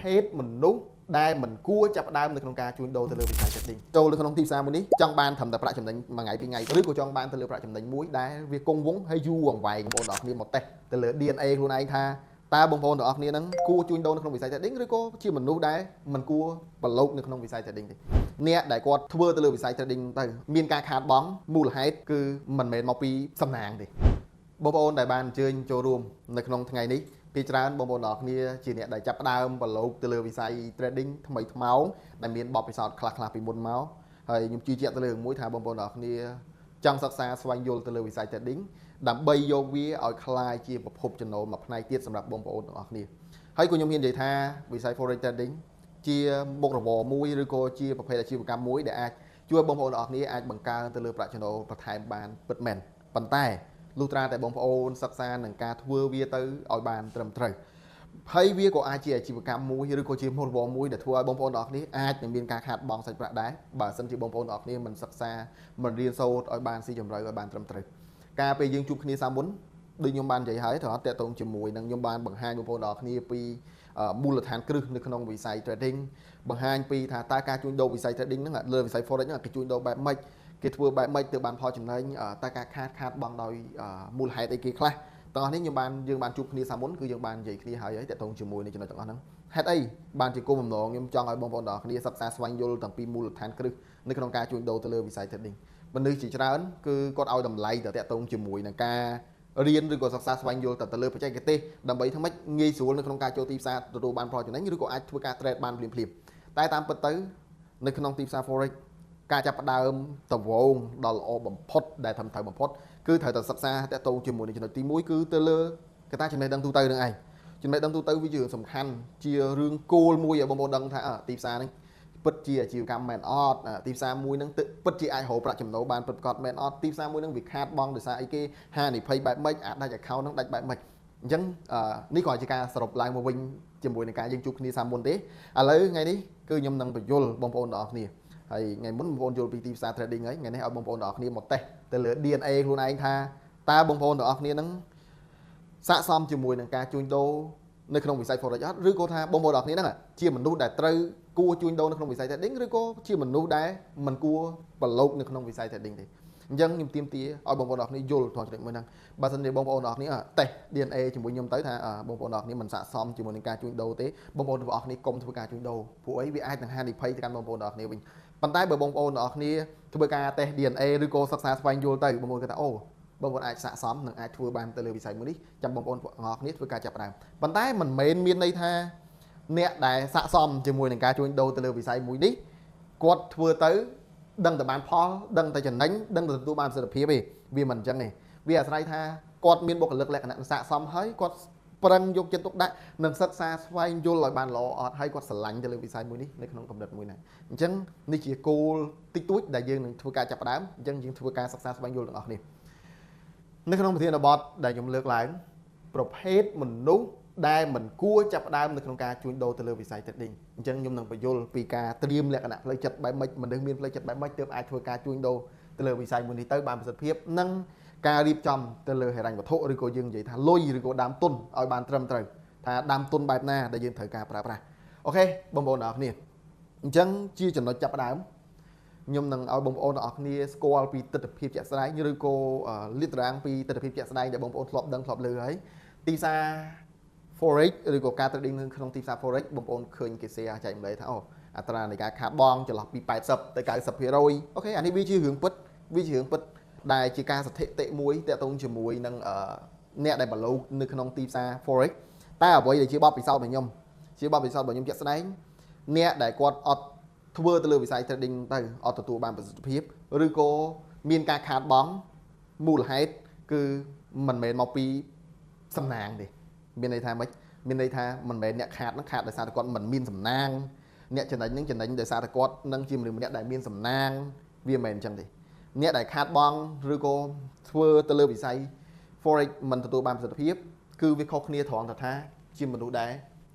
ភេទមនុស្សដែលមិនគួរចាប់ផ្ដើមនៅក្នុងការជួញដូរទៅលើវិស័យ trading ចូលនៅក្នុងទីផ្សារមួយនេះចង់បានត្រឹមតែប្រាក់ចំណេញមួយថ្ងៃពីរថ្ងៃឬក៏ចង់បានទៅលើប្រាក់ចំណេញមួយដែលវាគង់វង្សហើយយូរអង្វែងបងប្អូនទាំងអស់គ្នាមកតេស្តទៅលើ DNA ខ្លួនឯងថាតើបងប្អូនទាំងអស់គ្នាហ្នឹងគួរជួញដូរនៅក្នុងវិស័យ trading ឬក៏ជាមនុស្សដែលមិនគួរប្រឡូកនៅក្នុងវិស័យ trading ទេអ្នកដែលគាត់ធ្វើទៅលើវិស័យ trading ទៅមានការខាតបង់មូលហេតុគឺមិនមែនមកពីសំណាងទេបងប្អូនដែលបានអញ្ជើញចូលរួមនៅក្នុងថ្ងៃនេះពីច្រើនបងប្អូនទាំងអស់គ្នាជាអ្នកដែលចាប់ផ្ដើមប្រឡូកទៅលើវិស័យ trading ថ្មីថ្មោងដែលមានបទពិសោធន៍ខ្លះៗពីមុនមកហើយខ្ញុំជឿជាក់ទៅលើមួយថាបងប្អូនទាំងអស់គ្នាចង់សិក្សាស្វែងយល់ទៅលើវិស័យ trading ដើម្បីយកវាឲ្យคล้ายជាប្រភពចំណូលមួយផ្នែកទៀតសម្រាប់បងប្អូនទាំងអស់គ្នាហើយក៏ខ្ញុំមាននិយាយថាវិស័យ forex trading ជាមុខរបរមួយឬក៏ជាប្រភេទអាជីវកម្មមួយដែលអាចជួយបងប្អូនទាំងអស់គ្នាអាចបង្កើនទៅលើប្រាក់ចំណូលបន្ថែមបានពិតមែនប៉ុន្តែលុះត្រាតែបងប្អូនសិក្សានឹងការធ្វើវាទៅឲ្យបានត្រឹមត្រូវហើយវាក៏អាចជាអាជីវកម្មមួយឬក៏ជាមុខរបរមួយដែលធ្វើឲ្យបងប្អូនទាំងអស់គ្នាអាចនឹងមានការខាតបង់សាច់ប្រាក់ដែរបើមិនជាបងប្អូនទាំងអស់គ្នាមិនសិក្សាមិនរៀនសូត្រឲ្យបានស៊ីជម្រៅឲ្យបានត្រឹមត្រូវការពេលយើងជួបគ្នាសាមុនដូចខ្ញុំបាននិយាយហើយត្រង់តេតតងជាមួយនឹងខ្ញុំបានបង្ហាញបងប្អូនទាំងអស់គ្នាពីមូលដ្ឋានគ្រឹះនៅក្នុងវិស័យ trading បង្ហាញពីថាតើការជួញដូរវិស័យ trading ហ្នឹងលើវិស័យ forex ហ្នឹងគេជួញដូរបែបម៉េចគេធ្វើបែបម៉េចទើបបានផលចំណេញតើការខាតបង់ដោយមូលហេតុអីគេខ្លះទាំងអស់នេះយើងបានជួបគ្នាសាមុនគឺយើងបាននិយាយគ្នាហើយតេតតងជាមួយនឹងចំណុចទាំងអស់ហ្នឹងហេតុអីបានជាគោលបំណងខ្ញុំចង់ឲ្យបងប្អូនទាំងអស់គ្នាសិក្សាស្វែងយល់តាំងពីមូលដ្ឋានគ្រឹះនៅក្នុងការជួញដូរទៅលើវិស័យ trading មនុស្សជាច្រើនគឺគាត់ឲ្យតម្លៃទៅតេតតងជាមួយនឹងការរៀនឬក៏សិក្សាស្វែងយល់ទៅលើបច្ចេកទេសដើម្បីធ្វើម៉េចងាយស្រួលនៅក្នុងការចូលទីផ្សារទទួលបានផលចំណេញឬក៏អាចធ្វើការ trade បានភ្លាមៗតែតាមពិតទៅនៅក្នុងទីផ្សារ forex ការចាប់ផ្ដើមដំបូងដ៏ល្អបំផុតដែលត្រឹមត្រូវបំផុតគឺត្រូវតែសិក្សាតកតងជាមួយនឹងចំណុចទី1គឺទៅលើកត្តាចំណេះដឹងទូទៅនឹងឯងចំណេះដឹងទូទៅវាជារឿងសំខាន់ជារឿងគោលមួយឲ្យបងប្អូនដឹងថាទីផ្សារនេះពិតជាអាជីវកម្មមែនអត់ទីផ្សារមួយហ្នឹងពិតជាអាចរកប្រាក់ចំណូលបានពិតប្រាកដមែនអត់ទីផ្សារមួយហ្នឹងវាខាតបង់ដោយសារអីគេហានិភ័យបែបម៉េចអាចដាច់ account ហ្នឹងដាច់បែបម៉េចអញ្ចឹងនេះក៏ជាការសរុបឡើងមកវិញជាមួយនឹងការយើងជួបគ្នាសាមមុនទេឥឡូវថ្ងៃនេះគឺខ្ញុំនឹងបញ្យល់បងប្អូនទាំងអស់គ្នាហើយថ្ងៃមុនបងប្អូនយល់ពីទីផ្សារ trading ហើយថ្ងៃនេះឲ្យបងប្អូនទាំងអស់គ្នាមកតេស្តទៅលើ DNA ខ្លួនឯងថាតើបងប្អូនទាំងអស់គ្នានឹងស័ក្តិសមជាមួយនឹងការជួញដូរនៅក្នុងវិស័យ forex អត់ឬក៏ថាបងប្អូនទាំងអស់គ្នាហ្នឹងជាមនុស្សដែលត្រូវគួរជួញដូរនៅក្នុងវិស័យ trading ឬក៏ជាមនុស្សដែលមិនគួរប្រឡូកនៅក្នុងវិស័យ trading ទេអញ្ចឹងខ្ញុំទាមទារឲ្យបងប្អូនទាំងអស់គ្នាយល់ត្រង់ចំណុចមួយហ្នឹងបើមិនទេបងប្អូនទាំងអស់គ្នាតេស្ត DNA ជាមួយខ្ញុំទៅថាបងប្អូនទាំងអស់គ្នាមិនស័ក្តិសមជាមួយនឹងការជួញដូរទេបងប្អូនទាំងអស់គ្នាកុំធ្វើការជួញដូរព្រោះអីវាអាចនឹងហានិភ័យទៅកាន់បងប្អូនទាំងអស់គ្នាវិញប៉ុន្តែបើបងប្អូនទាំងអស់គ្នាធ្វើការតេស្ត DNA ឬក៏សិក្សាស្វែងយល់ទៅបងប្អូនគាត់ថាអូបងប្អូនអាចស័ក្តិសមនឹងអាចធ្វើបានទៅលើវិស័យមួយនេះចាំបងប្អូនទាំងអស់គ្នាធ្វើការចាប់ផ្ដើមប៉ុន្តែមិនមែនមានន័យថាអ្នកដែលស័ក្តិសមជាមួយនឹងការជួញដូរទៅលើវិស័យមួយនេះគាត់ធ្វើទៅដឹងតែបានផលដឹងតែចំណេញដឹងតែទទួលបានប្រសិទ្ធភាពទេវាមិនអញ្ចឹងទេវាអាស្រ័យថាគាត់មានបុគ្គលិកលក្ខណៈស័ក្តិសមហើយគាត់ប្រឹងយកចិត្តទុកដាក់និងសិក្សាស្វែងយល់ឲ្យបានល្អអត់ហើយគាត់ស្រឡាញ់ទៅលើវិស័យមួយនេះនៅក្នុងកម្រិតមួយហ្នឹងអញ្ចឹងនេះជាគោលតិចតួចដែលយើងនឹងធ្វើការចាប់ផ្ដើមអញ្ចឹងយើងធ្វើការសិក្សាស្វែងយល់ទាំងអស់គ្នានៅក្នុងប្រធានបទដែលខ្ញុំលើកឡើងប្រភេទមនុស្សដែលមិនគួរចាប់ផ្ដើមនៅក្នុងការជួញដូរទៅលើវិស័យ trading អញ្ចឹងខ្ញុំនឹងបញ្យល់ពីការត្រៀមលក្ខណៈផ្លូវចិត្តបែបម៉េចមនុស្សមានផ្លូវចិត្តបែបម៉េចទើបអាចធ្វើការជួញដូរទៅលើវិស័យមួយនេះទៅបានប្រសិទ្ធភាពនិងការរៀបចំទៅលើហិរញ្ញវត្ថុឬក៏យើងនិយាយថាលុយឬក៏ដើមទុនឲ្យបានត្រឹមត្រូវថាដើមទុនបែបណាដែលយើងត្រូវការប្រើប្រាស់អូខេបងប្អូនទាំងអស់គ្នាអញ្ចឹងជាចំណុចចាប់ផ្ដើមខ្ញុំនឹងឲ្យបងប្អូនទាំងអស់គ្នាស្គាល់ពីទស្សនវិជ្ជាជាក់ស្ដែងឬក៏លាតត្រដាងពីទស្សនវិជ្ជាជាក់ស្ដែងដែលបងប្អូនធ្លាប់ដឹងធ្លាប់លើហើយទីផ្សារ forex ឬក៏ការ trading នៅក្នុងទីផ្សារ forex បងប្អូនឃើញគេ share ចែកម្លែកថាអត្រានៃការខាតបង់ចន្លោះពី80ទៅ90%អូខេអានេះវាជារឿងពិតដែលជាការស្ថិតិមួយតាក់ទងជាមួយនឹងអ្នកដែលប្រឡូកនៅក្នុងទីផ្សារ forex តែអ្វីដែលជាបទពិសោធន៍របស់ខ្ញុំជាក់ស្ដែងអ្នកដែលគាត់អត់ធ្វើទៅលើវិស័យ trading ទៅអត់ទទួលបានប្រសិទ្ធភាពឬក៏មានការខាតបង់មូលហេតុគឺមិនមែនមកពីសំណាងទេមានន័យថាម៉េចមានន័យថាមិនមែនអ្នកខាតនឹងខាតដោយសារតែគាត់មិនមានសំណាងអ្នកចំណេញនឹងដោយសារតែគាត់នឹងជាមនុស្សម្នាក់ដែលមានសំណាងវាមិនមែនអញ្ចឹងទេអ្នកដែលខាតបង់ឬក៏ធ្វើទៅលើវិស័យ forex មិនទទួលបានប្រសិទ្ធភាពគឺវាខុសគ្នាត្រង់ថាជាមនុស្សដែរ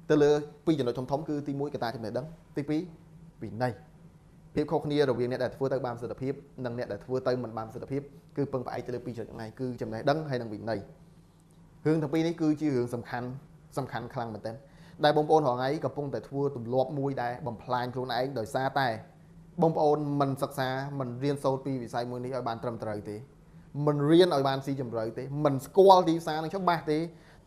ទៅលើពីរចំណុចធំៗគឺទី1កត្តាចំណេះដឹងទី2វិន័យភាពខុសគ្នារវាងអ្នកដែលធ្វើទៅបានប្រសិទ្ធភាពនិងអ្នកដែលធ្វើទៅមិនបានប្រសិទ្ធភាពគឺពឹងផ្អែកទៅលើពីរចំណុចហ្នឹងគឺចំណេះដឹងហើយនិងវិន័យរឿងទាំងពីរនេះគឺជារឿងសំខាន់ខ្លាំងមែនទែន ដែលបងប្អូនរងថ្ងៃកំពុងតែធ្វើទម្លាប់មួយដែលបំផ្លាញខ្លួនឯងដោយសារតែបងប្អូនមិនសិក្សាមិនរៀនសូត្រពីវិស័យមួយនេះឲ្យបានត្រឹមត្រូវទេមិនរៀនឲ្យបានស៊ីជម្រៅទេមិនស្គាល់ទីផ្សារនឹងច្បាស់ទេ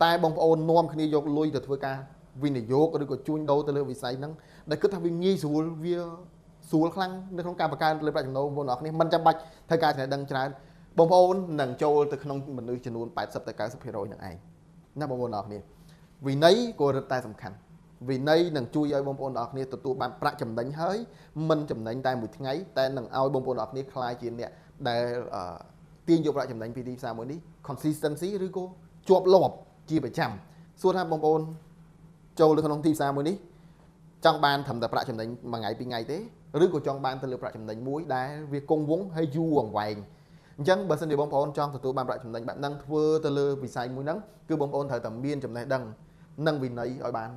តែបងប្អូននាំគ្នាយកលុយទៅធ្វើការវិនិយោគឬក៏ជួញដូរទៅលើវិស័យហ្នឹងដែលគិតថាវាងាយស្រួលវាស្រួលខ្លាំងនៅក្នុងការបង្កើនលើប្រាក់ចំណូលបងប្អូនអរគ្នាមិនចាំបាច់ត្រូវការចំណេះដឹងច្រើនបងប្អូននឹងចូលទៅក្នុងមនុស្សចំនួន80ទៅ90%ហ្នឹងឯងណាបងប្អូនអរគ្នាវិន័យក៏រឹតតែសំខាន់វិន័យនឹងជួយឲ្យបងប្អូនអរគ្នាទទួលបានប្រាក់ចំណេញហើយមិនចំណេញតែមួយថ្ងៃតែនឹងឲ្យបងប្អូនអរគ្នាខ្លាយជាអ្នកដែលទាញយកប្រាក់ចំណេញពីទីផ្សារមួយនេះ consistency ឬក៏ជាប់លាប់ជាប្រចាំសួរថាបងប្អូនចូលទៅក្នុងទីផ្សារមួយនេះចង់បានត្រឹមតែប្រាក់ចំណេញមួយថ្ងៃពីរថ្ងៃទេឬក៏ចង់បានទៅលើប្រាក់ចំណេញមួយដែលវាគង់វង្សហើយយូរអង្វែងអញ្ចឹងបើសិនជាបងប្អូនចង់ទទួលបានប្រាក់ចំណេញបែបហ្នឹងធ្វើទៅលើវិស័យមួយហ្នឹងគឺបងប្អូនត្រូវតែមានចំណេះដឹងនិងវិន័យឲ្យបាន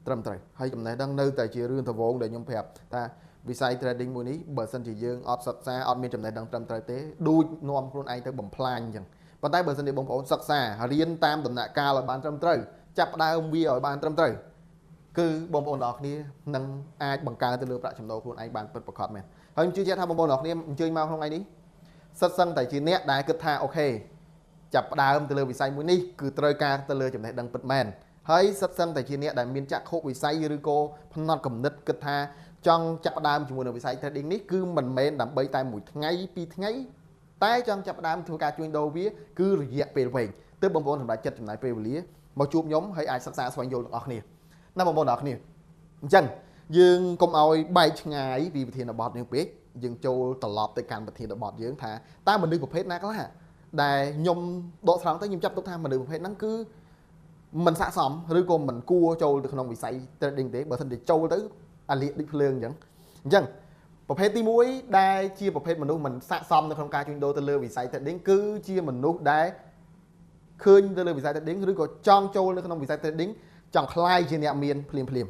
ត្រឹមត្រូវហើយចំណេះដឹងនៅតែជារឿងដំបូងដែលខ្ញុំប្រាប់ថាវិស័យ trading មួយនេះបើសិនជាយើងអត់សិក្សាអត់មានចំណេះដឹងត្រឹមត្រូវទេដូចនាំខ្លួនឯងទៅបំផ្លាញអញ្ចឹងប៉ុន្តែបើសិនជាបងប្អូនសិក្សារៀនតាមដំណាក់កាលឲ្យបានត្រឹមត្រូវចាប់ផ្ដើមវាឲ្យបានត្រឹមត្រូវគឺបងប្អូនទាំងអស់គ្នានឹងអាចបង្កើនទៅលើប្រាក់ចំណូលខ្លួនឯងបានពិតប្រាកដមែនហើយខ្ញុំជឿជាក់ថាបងប្អូនទាំងអស់គ្នាអញ្ជើញមកក្នុងថ្ងៃនេះសិតសឹងតែជាអ្នកដែលគិតថាអូខេចាប់ផ្ដើមទៅលើវិស័យមួយនេះគឺត្រូវការទៅលើចំណេះដឹងពិតមែនហើយសិតសឹងតែជាអ្នកដែលមានចក្ខុវិស័យឬក៏ផ្នត់គំនិតគិតថាចង់ចាប់ផ្ដើមជាមួយនឹងវិស័យ trading នេះគឺមិនមែនដើម្បីតែមួយថ្ងៃពីរថ្ងៃតែចង់ចាប់ផ្ដើមធ្វើការជួញដូរវាគឺរយៈពេលវែងទើបបងប្អូនសម្រាប់ចិត្តចំណាយពេលវេលាមកជួបខ្ញុំហើយអាចសិក្សាស្វែងយល់ទាំងអស់គ្នាណាបងប្អូនទាំងអស់គ្នាអញ្ចឹងយើងកុំឲ្យបែកឆ្ងាយពីប្រធានបទនេះពេកយើងចូលត្រឡប់ទៅកាន់ប្រធានបទយើងថាតើមនុស្សប្រភេទណាខ្លះដែលខ្ញុំដកស្រង់ទៅខ្ញុំចាប់ទុកថាមនុស្សប្រភេទហ្នឹងគឺមិនស័ក្តិសមឬក៏មិនគួរចូលទៅក្នុងវិស័យ trading ទេបើមិនទៅចូលទៅអាលៀកដូចភ្លើងអញ្ចឹងប្រភេទទី1ដែលជាប្រភេទមនុស្សមិនស័ក្តិសមនៅក្នុងការជួញដូរទៅលើវិស័យ trading គឺជាមនុស្សដែលឃើញទៅលើវិស័យ trading ឬក៏ចង់ចូលនៅក្នុងវិស័យ trading ចង់ខ្លាយជាអ្នកមានភ្លាម